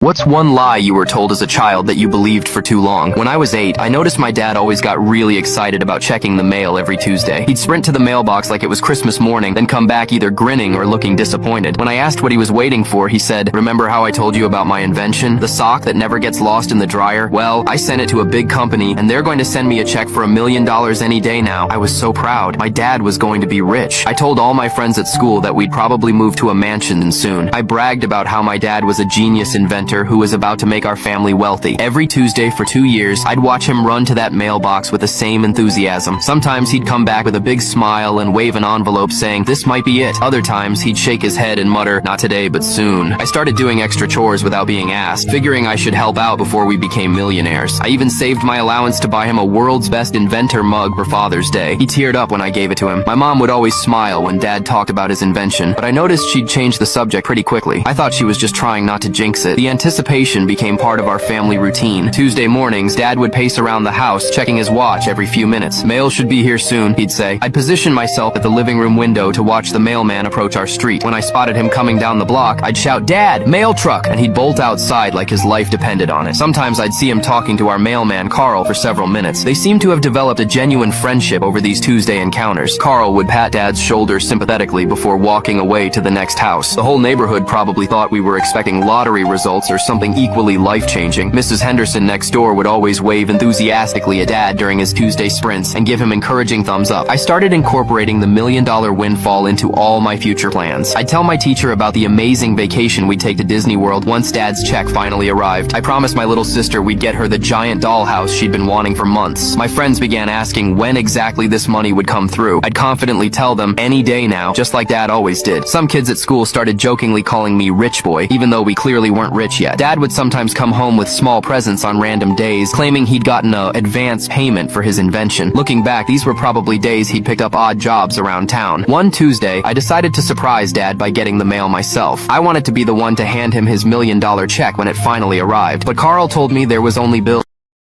What's one lie you were told as a child that you believed for too long? When I was 8, I noticed my dad always got really excited about checking the mail every Tuesday. He'd sprint to the mailbox like it was Christmas morning, then come back either grinning or looking disappointed. When I asked what he was waiting for, he said, "Remember how I told you about my invention? The sock that never gets lost in the dryer? Well, I sent it to a big company, and they're going to send me a check for $1 million any day now." I was so proud. My dad was going to be rich. I told all my friends at school that we'd probably move to a mansion soon. I bragged about how my dad was a genius inventor who was about to make our family wealthy. Every Tuesday for 2 years, I'd watch him run to that mailbox with the same enthusiasm. Sometimes he'd come back with a big smile and wave an envelope saying, "This might be it." Other times, he'd shake his head and mutter, "Not today, but soon." I started doing extra chores without being asked, figuring I should help out before we became millionaires. I even saved my allowance to buy him a World's Best Inventor mug for Father's Day. He teared up when I gave it to him. My mom would always smile when Dad talked about his invention, but I noticed she'd change the subject pretty quickly. I thought she was just trying not to jinx it. The anticipation became part of our family routine. Tuesday mornings, Dad would pace around the house, checking his watch every few minutes. "Mail should be here soon," he'd say. I'd position myself at the living room window to watch the mailman approach our street. When I spotted him coming down the block, I'd shout, "Dad, mail truck!" and he'd bolt outside like his life depended on it. Sometimes I'd see him talking to our mailman, Carl, for several minutes. They seemed to have developed a genuine friendship over these Tuesday encounters. Carl would pat Dad's shoulder sympathetically before walking away to the next house. The whole neighborhood probably thought we were expecting lottery results or something equally life-changing. Mrs. Henderson next door would always wave enthusiastically at Dad during his Tuesday sprints and give him encouraging thumbs up. I started incorporating the $1 million windfall into all my future plans. I'd tell my teacher about the amazing vacation we'd take to Disney World once Dad's check finally arrived. I promised my little sister we'd get her the giant dollhouse she'd been wanting for months. My friends began asking when exactly this money would come through. I'd confidently tell them, "Any day now," just like Dad always did. Some kids at school started jokingly calling me Rich Boy, even though we clearly weren't rich yet. Dad would sometimes come home with small presents on random days, claiming he'd gotten a advance payment for his invention. Looking back, these were probably days he'd picked up odd jobs around town. One Tuesday, I decided to surprise Dad by getting the mail myself. I wanted to be the one to hand him his $1 million check when it finally arrived, but Carl told me there was only bills.